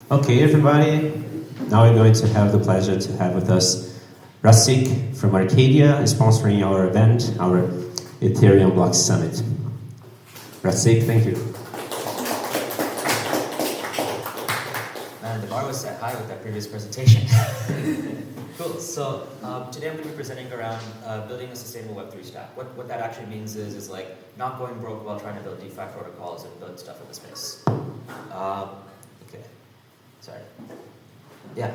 Okay, everybody. Now we're going to have the pleasure to have with us Rasik from ARCADIA, sponsoring our event, our Ethereum Block Summit. Rasik, thank you. Man, the bar was set high with that previous presentation. Cool. So today I'm going to be presenting around building a sustainable Web3 stack. What that actually means is like not going broke while trying to build DeFi protocols and build stuff in the space. Okay. Sorry. Yeah,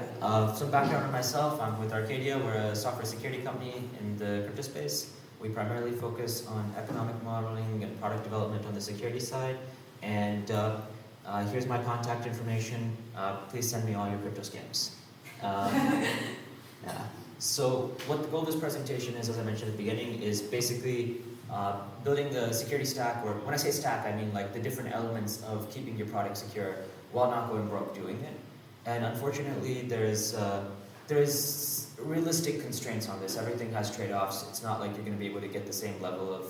some background on myself. I'm with ARCADIA. We're a software security company in the crypto space. We primarily focus on economic modeling and product development on the security side. And here's my contact information. Please send me all your crypto scams. Yeah. So what the goal of this presentation is, as I mentioned at the beginning, is basically building the security stack, or when I say stack, I mean like the different elements of keeping your product secure while not going broke doing it. And unfortunately, there's realistic constraints on this. Everything has trade-offs. It's not like you're going to be able to get the same level of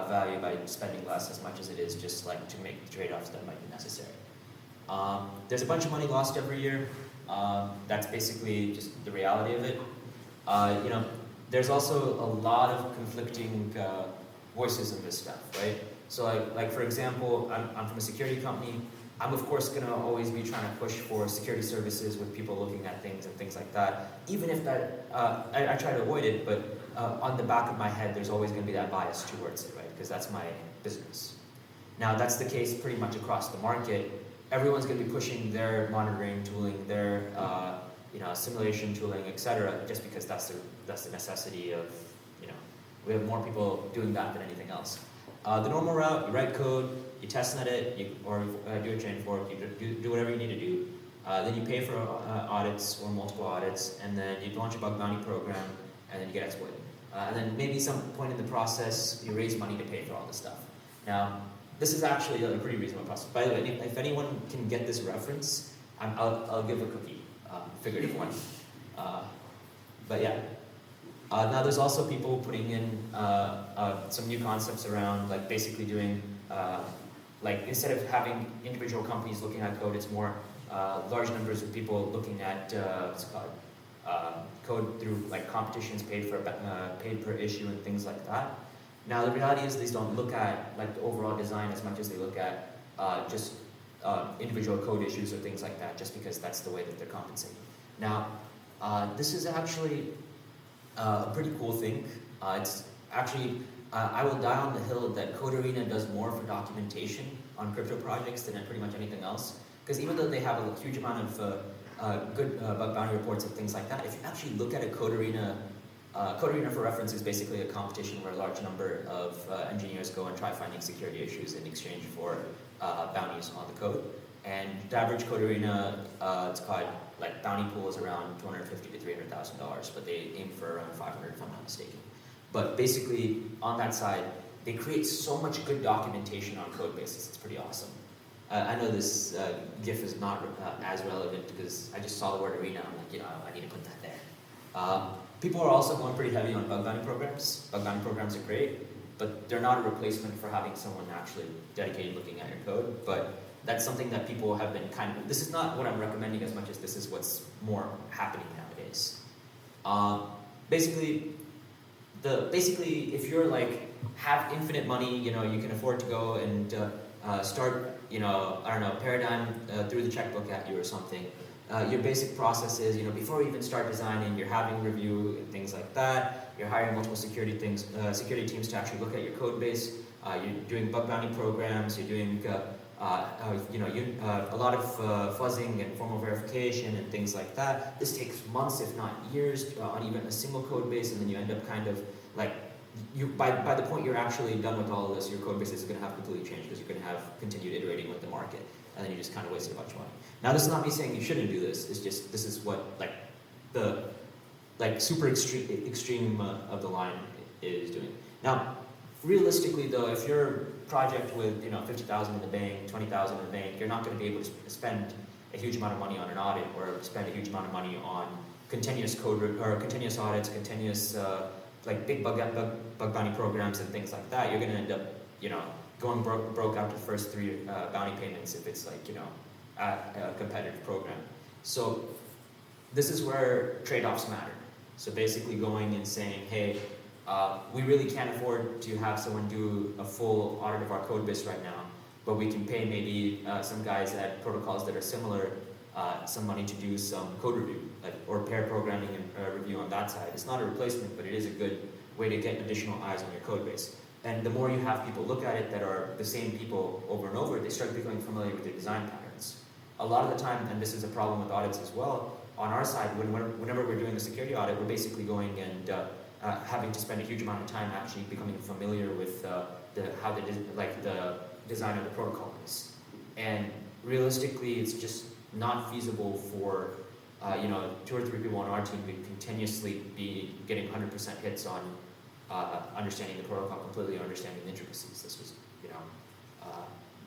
value by spending less as much as it is just like to make the trade-offs that might be necessary. There's a bunch of money lost every year. That's basically just the reality of it. There's also a lot of conflicting voices in this stuff, right? So like for example, I'm from a security company. I'm of course going to always be trying to push for security services with people looking at things and things like that. Even if that, I try to avoid it, but on the back of my head, there's always going to be that bias towards it, right? Because that's my business. Now that's the case pretty much across the market. Everyone's going to be pushing their monitoring tooling, their simulation tooling, etc., just because that's the necessity of, we have more people doing that than anything else. The normal route, you write code, you testnet it, or do a chain fork, you do whatever you need to do. Then you pay for audits or multiple audits, and then you launch a bug bounty program, and then you get exploited. And then maybe some point in the process, you raise money to pay for all this stuff. Now, this is actually a pretty reasonable process. By the way, if anyone can get this reference, I'll give a cookie, figurative one. But yeah. Now there's also people putting in some new concepts around like basically doing, like instead of having individual companies looking at code, it's more large numbers of people looking at what's it called? Code through like competitions paid per issue and things like that. Now the reality is these don't look at like the overall design as much as they look at just individual code issues or things like that, just because that's the way that they're compensated. Now this is actually a pretty cool thing. It's actually, I will die on the hill that Code Arena does more for documentation on crypto projects than pretty much anything else. Because even though they have a huge amount of good bug bounty reports and things like that, if you actually look at a Code Arena for reference is basically a competition where a large number of engineers go and try finding security issues in exchange for bounties on the code. And the average Code Arena, it's called like bounty pool is around $250,000 to $300,000, but they aim for around 500 if I'm not mistaken. But basically, on that side, they create so much good documentation on code bases. It's pretty awesome. I know this GIF is not as relevant because I just saw the word arena. I'm like, I need to put that there. People are also going pretty heavy on bug bounty programs. Bug bounty programs are great, but they're not a replacement for having someone actually dedicated looking at your code. But that's something that people have been this is not what I'm recommending as much as this is what's more happening nowadays. Basically, if you're like, have infinite money, you can afford to go and start, I don't know, Paradigm through the checkbook at you or something. Your basic process is, before you even start designing, you're having review and things like that. You're hiring multiple security teams to actually look at your code base. You're doing bug bounty programs. You're doing a lot of fuzzing and formal verification and things like that. This takes months, if not years, on even a single code base, and then you end up kind of like, by the point you're actually done with all of this, your code base is going to have completely changed because you're going to have continued iterating with the market, and then you just kind of wasted a bunch of money. Now, this is not me saying you shouldn't do this. It's just this is what the super extreme of the line is doing. Now, realistically, though, if your project with 50,000 in the bank, 20,000 in the bank, you're not going to be able to spend a huge amount of money on an audit or spend a huge amount of money on continuous code or continuous audits, continuous big bug bounty programs and things like that. You're going to end up going broke after the first 3 bounty payments if it's at a competitive program. So this is where trade-offs matter. So basically going and saying, hey, we really can't afford to have someone do a full audit of our code base right now, but we can pay maybe some guys at protocols that are similar some money to do some code review, or pair programming and review on that side. It's not a replacement, but it is a good way to get additional eyes on your code base. And the more you have people look at it that are the same people over and over, they start becoming familiar with your design patterns. A lot of the time, and this is a problem with audits as well, on our side, whenever we're doing the security audit, we're basically going and having to spend a huge amount of time actually becoming familiar with how the design of the protocol is. And realistically, it's just not feasible for 2 or 3 people on our team to continuously be getting 100% hits on understanding the protocol completely, understanding the intricacies. This was,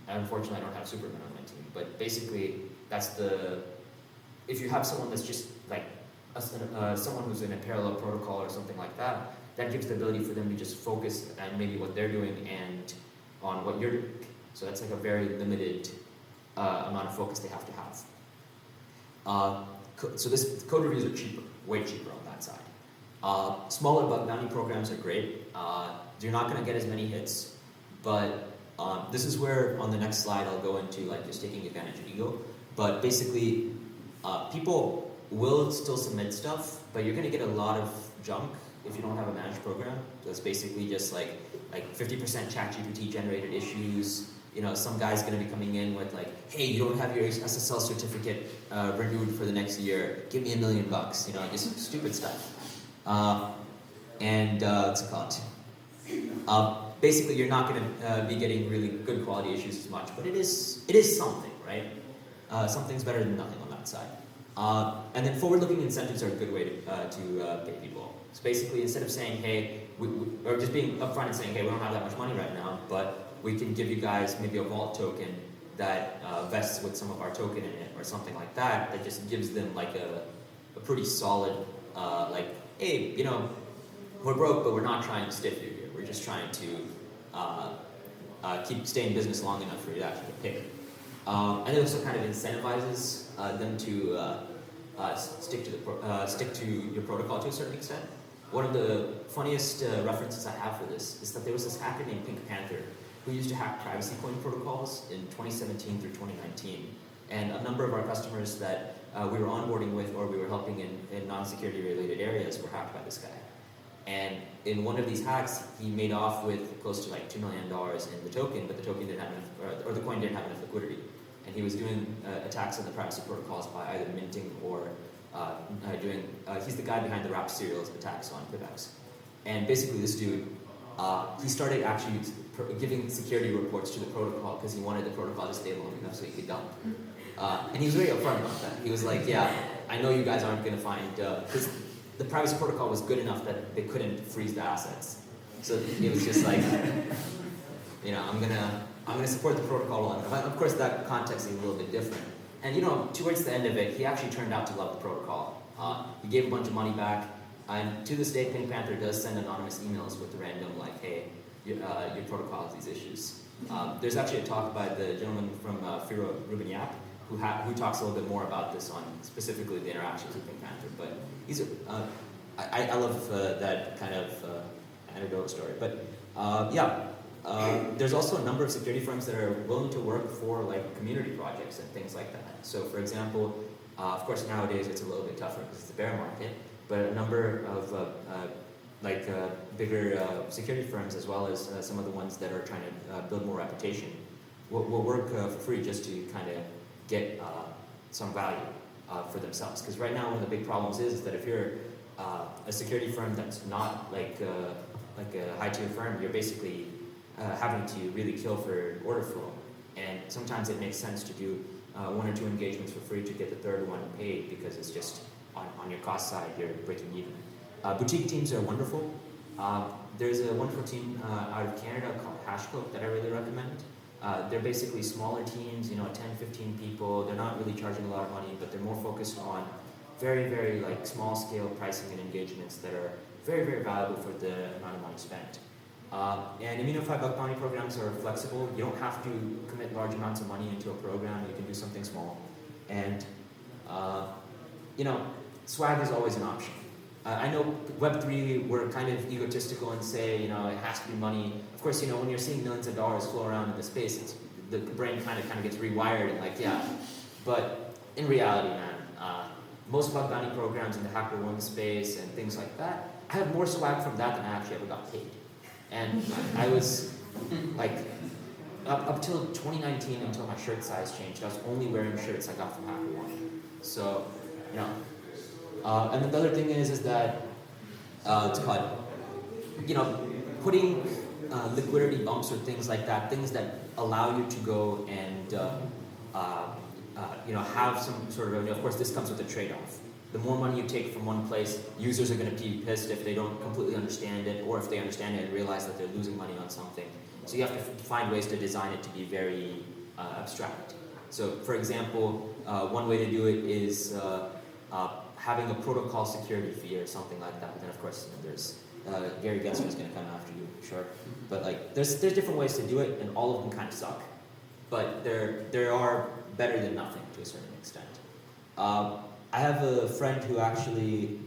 unfortunately, I don't have Superman on my team, but basically, if you have someone that's just like someone who's in a parallel protocol or something like that, that gives the ability for them to just focus on maybe what they're doing and on what you're doing. So that's like a very limited amount of focus they have to have. So this code reviews are cheaper, way cheaper on that side. Smaller bug bounty programs are great. You're not going to get as many hits, but this is where on the next slide I'll go into like just taking advantage of ego. But basically, people will still submit stuff, but you're going to get a lot of junk if you don't have a managed program. That's basically just like 50% ChatGPT generated issues. Some guy's going to be coming in with like, hey, you don't have your SSL certificate renewed for the next year. Give me $1 million. Just stupid stuff. What's it called? Basically, you're not going to be getting really good quality issues as much, but it is something, right? Something's better than nothing on that side. And then forward-looking incentives are a good way to pay people. So basically, instead of saying, hey, or just being upfront and saying, hey, we don't have that much money right now, but we can give you guys maybe a vault token that vests with some of our token in it or something like that, that just gives them like a pretty solid, hey, we're broke, but we're not trying to stiff you here. We're just trying to stay in business long enough for you to actually get paid. And it also kind of incentivizes them to stick to your protocol to a certain extent. One of the funniest references I have for this is that there was this hacker named Pink Panther who used to hack privacy coin protocols in 2017 through 2019. And a number of our customers that we were onboarding with or we were helping in non-security related areas were hacked by this guy. And in one of these hacks, he made off with close to like $2 million in the token, but the token didn't have enough, or the coin didn't have enough liquidity. And he was doing attacks on the privacy protocols by either minting or he's the guy behind the wrapped serials attacks on PIVX. And basically this dude, he started actually giving security reports to the protocol because he wanted the protocol to stay long enough so he could dump. And he was very upfront about that. He was like, yeah, I know you guys aren't going to find, because the privacy protocol was good enough that they couldn't freeze the assets. So it was just like, I'm gonna support the protocol long enough. Of course, that context is a little bit different. And towards the end of it, he actually turned out to love the protocol. He gave a bunch of money back, and to this day, Pink Panther does send anonymous emails with random like, hey, your protocol has these issues. There's actually a talk by the gentleman from Firo Rubin-Yap who talks a little bit more about this on specifically the interactions with Pink Panther. But I love that kind of anecdotal story. But there's also a number of security firms that are willing to work for like community projects and things like that. So for example, of course nowadays it's a little bit tougher because it's the bear market, but a number of bigger security firms as well as some of the ones that are trying to build more reputation will work for free just to kind of get some value for themselves. Because right now one of the big problems is that if you're a security firm that's not like a high tier firm, you're basically having to really kill for order flow. And sometimes it makes sense to do 1 or 2 engagements for free to get the third one paid because it's just on your cost side, you're breaking even. Boutique teams are wonderful. There's a wonderful team out of Canada called Hashcloak that I really recommend. They're basically smaller teams, 10, 15 people. They're not really charging a lot of money, but they're more focused on very, very like small scale pricing and engagements that are very, very valuable for the amount of money spent. And Immunify bug bounty programs are flexible. You don't have to commit large amounts of money into a program. You can do something small. And swag is always an option. I know Web3, we're kind of egotistical and say, it has to be money. Of course, when you're seeing millions of dollars flow around in the space, the brain kind of gets rewired and yeah. But in reality, man, most bug bounty programs in the HackerOne space and things like that, I have more swag from that than I actually ever got paid. And I was up till 2019, until my shirt size changed, I was only wearing shirts I got from HackerOne. So, and then the other thing is that it's called, putting liquidity bumps or things like that, things that allow you to go and have some sort of revenue. Of course, this comes with a trade-off. The more money you take from one place, users are going to be pissed if they don't completely understand it, or if they understand it and realize that they're losing money on something. So you have to find ways to design it to be very abstract. So, for example, one way to do it is having a protocol security fee or something like that. But then, of course, there's Gary Gensler is going to come after you, sure. But there's different ways to do it, and all of them kind of suck. But there are better than nothing to a certain extent. I have a friend who actually,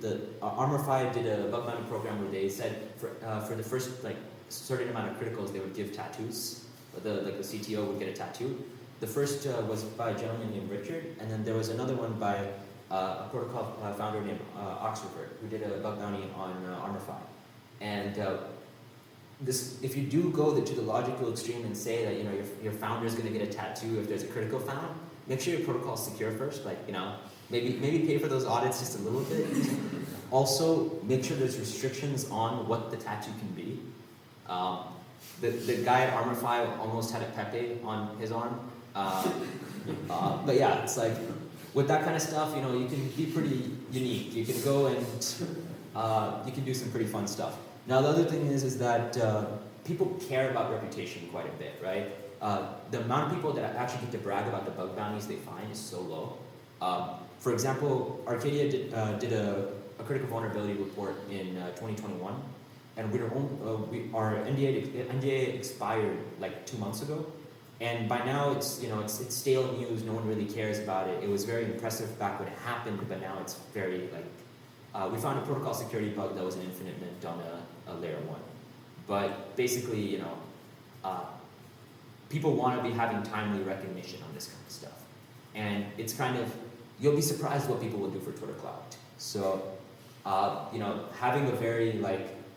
ArmorFi did a bug bounty program where they said for the first certain amount of criticals they would give tattoos. The CTO would get a tattoo. The first was by a gentleman named Richard, and then there was another one by a protocol founder named Oxford, who did a bug bounty on ArmorFi. And if you do go to the logical extreme and say that your founder is going to get a tattoo if there's a critical found, make sure your protocol is secure first. Maybe pay for those audits just a little bit. Also, make sure there's restrictions on what the tattoo can be. The guy at ArmorFi almost had a Pepe on his arm. But yeah, it's with that kind of stuff, you can be pretty unique. You can go and you can do some pretty fun stuff. Now, the other thing is that people care about reputation quite a bit, right? The amount of people that actually get to brag about the bug bounties they find is so low. For example, ARCADIA did a critical vulnerability report in 2021, and our NDA expired 2 months ago, and by now it's stale news. No one really cares about it. It was very impressive back when it happened, but now it's very we found a protocol security bug that was an infinite mint on a layer 1. But basically, people want to be having timely recognition on this kind of stuff, and it's you'll be surprised what people will do for Twitter Cloud. So, having a very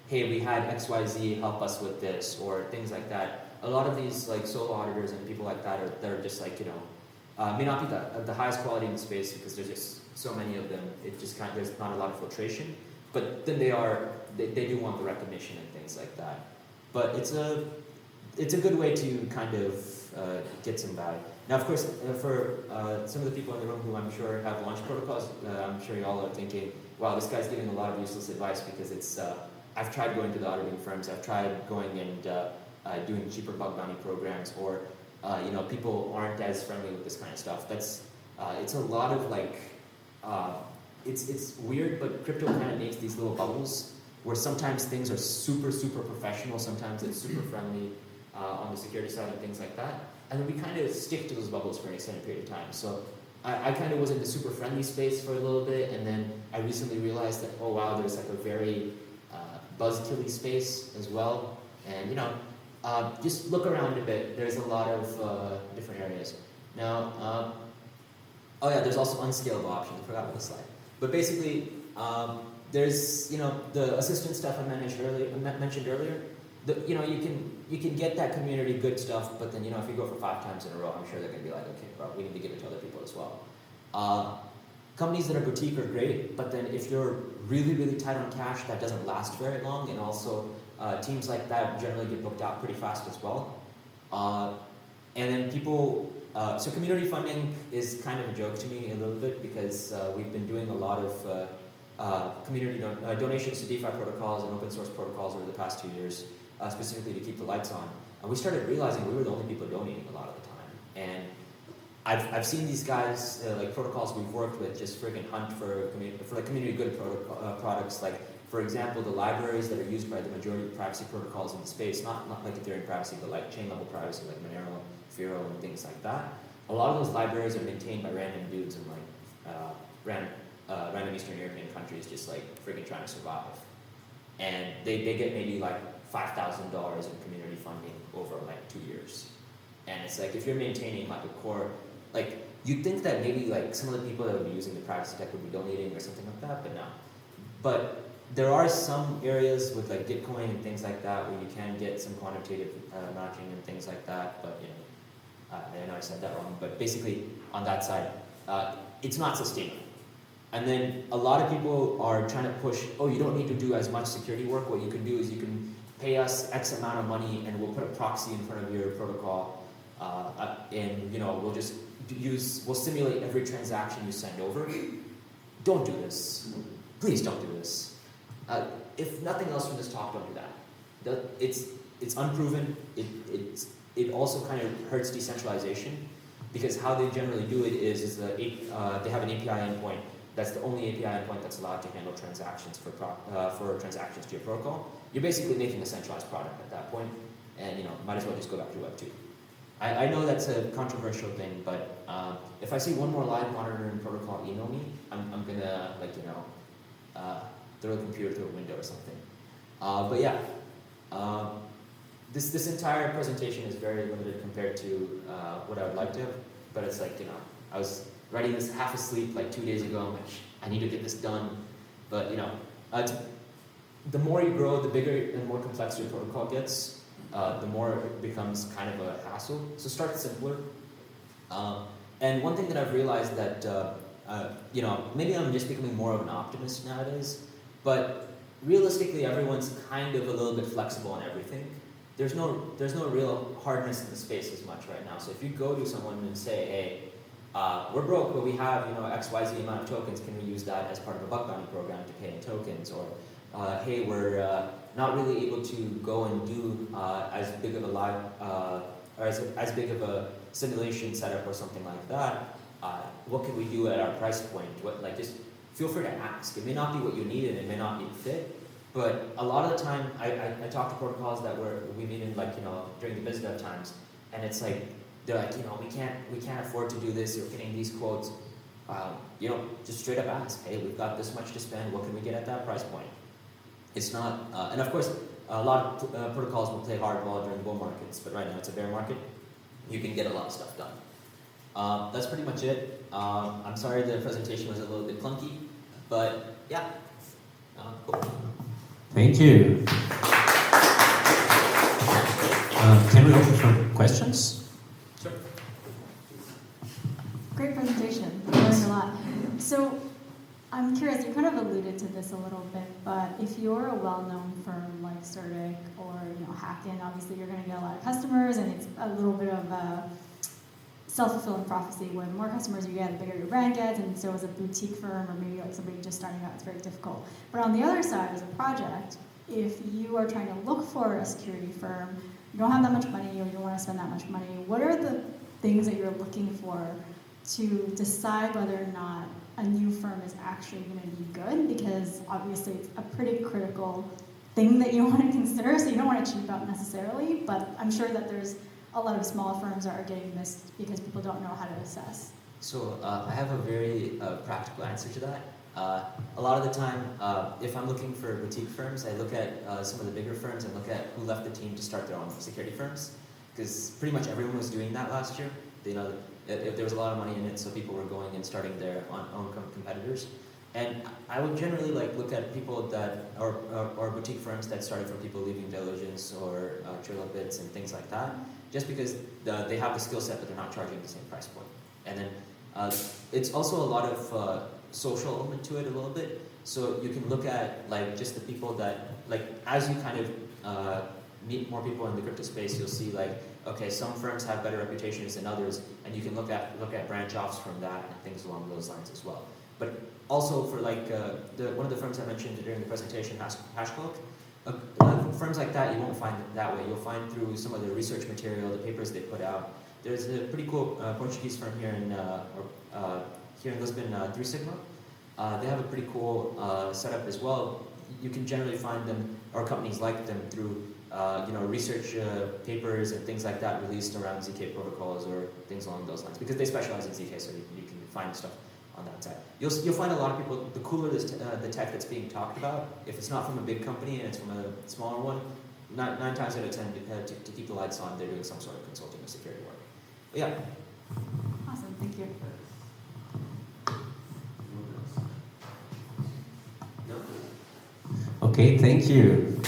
hey, we had XYZ help us with this, or things like that. A lot of these solo auditors and people like that are just may not be the highest quality in the space because there's just so many of them. It just there's not a lot of filtration. But then they do want the recognition and things like that. But it's a good way to get some value. Now, of course, for some of the people in the room who I'm sure have launch protocols, I'm sure you all are thinking, wow, this guy's giving a lot of useless advice because it's, I've tried going to the auditing firms, I've tried going and doing cheaper bug bounty programs, or, people aren't as friendly with this kind of stuff. It's a lot of it's weird, but crypto kind of makes these little bubbles where sometimes things are super, super professional, sometimes it's super friendly on the security side and things like that. And then we kind of stick to those bubbles for an extended period of time. So I kind of was in the super friendly space for a little bit, and then I recently realized that, oh wow, there's a very buzzkilly space as well. And just look around a bit. There's a lot of different areas. Now, oh yeah, there's also unscalable options. I forgot about this slide. But basically, there's the assistant stuff I mentioned earlier. You can get that community good stuff, but then if you go for 5 times in a row, I'm sure they're going to be like, okay, bro, we need to give it to other people as well. Companies that are boutique are great, but then if you're really, really tight on cash, that doesn't last very long, and also teams like that generally get booked out pretty fast as well. And then people, so community funding is kind of a joke to me a little bit because we've been doing a lot of community donations to DeFi protocols and open source protocols over the past 2 years, specifically to keep the lights on. And we started realizing we were the only people donating a lot of the time. And I've seen these guys, protocols we've worked with, just friggin' hunt for community good products. Like, for example, the libraries that are used by the majority of privacy protocols in the space, not like Ethereum privacy, but like chain level privacy, like Monero, Firo, and things like that. a lot of those libraries are maintained by random dudes in like random Eastern European countries just like freaking trying to survive. And they get maybe like $5,000 in community funding over like 2 years. And it's like, if you're maintaining like a core, like you'd think that maybe like some of the people that would be using the privacy tech would be donating or something like that, but no. But there are some areas with like Gitcoin and things like that where you can get some quantitative matching and things like that, but you know, I know I said that wrong, but basically on that side, it's not sustainable. And then a lot of people are trying to push, oh, you don't need to do as much security work. What you can do is you can pay us X amount of money and we'll put a proxy in front of your protocol, and you know, we'll simulate every transaction you send over. Don't do this. Please don't do this. If nothing else from this talk, don't do that. It's unproven. It also kind of hurts decentralization, because how they generally do it is they have an API endpoint. That's the only API endpoint that's allowed to handle transactions for transactions to your protocol. You're basically making a centralized product at that point, and you know, might as well just go back to Web2. I know that's a controversial thing, but if I see one more live monitoring protocol email me, I'm gonna, like, you know, throw the computer through a window or something. But yeah, this entire presentation is very limited compared to what I would like to have. But it's like, you know, I was writing this half asleep like 2 days ago. I'm like, I need to get this done. But you know, the more you grow, the bigger and more complex your protocol gets. The more it becomes kind of a hassle. So start simpler. And one thing that I've realized that, you know, maybe I'm just becoming more of an optimist nowadays, but realistically, everyone's kind of a little bit flexible on everything. There's no real hardness in the space as much right now. So if you go to someone and say, hey, we're broke, but we have, you know, XYZ amount of tokens, can we use that as part of a bug bounty program to pay in tokens? Or hey, we're not really able to go and do as big of a live, or as big of a simulation setup or something like that. What can we do at our price point? Just feel free to ask. It may not be what you need and it may not be fit, but a lot of the time I talk to protocols that we meet in, like, you know, during the BizDev times, and it's like, they're like, you know, we can't afford to do this, you're getting these quotes. You know, just straight up ask, hey, we've got this much to spend, what can we get at that price point? It's not, and of course, a lot of protocols will play hardball during bull markets, but right now it's a bear market. You can get a lot of stuff done. That's pretty much it. I'm sorry the presentation was a little bit clunky, but yeah, cool. Thank you. Can we open for questions? Sure. Great presentation. I learned a lot. So I'm curious, you kind of alluded to this a little bit, but if you're a well-known firm like Certic or, you know, Hacken, obviously you're going to get a lot of customers, and it's a little bit of a self-fulfilling prophecy. When more customers you get, the bigger your brand gets, and so as a boutique firm or maybe like somebody just starting out, it's very difficult. But on the other side, as a project, if you are trying to look for a security firm, you don't have that much money or you don't want to spend that much money, what are the things that you're looking for to decide whether or not a new firm is actually going to be good? Because obviously it's a pretty critical thing that you want to consider, so you don't want to cheap out necessarily, but I'm sure that there's a lot of small firms that are getting missed because people don't know how to assess. So I have a very practical answer to that. A lot of the time, if I'm looking for boutique firms, I look at some of the bigger firms and look at who left the team to start their own security firms, because pretty much everyone was doing that last year. You know, there was a lot of money in it, so people were going and starting their own competitors. And I would generally look at people that or boutique firms that started from people leaving Diligence or Trilobits and things like that, just because they have the skill set, but they're not charging the same price point. And then it's also a lot of social element to it a little bit. So you can look at just the people that as you kind of meet more people in the crypto space, you'll see okay, some firms have better reputations than others, and you can look at branch offs from that and things along those lines as well. But also for one of the firms I mentioned during the presentation, Hashcloak, firms like that you won't find it that way. You'll find through some of the research material, the papers they put out. There's a pretty cool Portuguese firm here in Lisbon, 3 Sigma. They have a pretty cool setup as well. You can generally find them, or companies like them, through research papers and things like that released around ZK protocols or things along those lines, because they specialize in ZK, so you can find stuff on that side. You'll find a lot of people, the cooler the tech that's being talked about, if it's not from a big company and it's from a smaller one, 9 times out of 10, to keep the lights on, they're doing some sort of consulting or security work. But yeah. Awesome, thank you. Okay, thank you.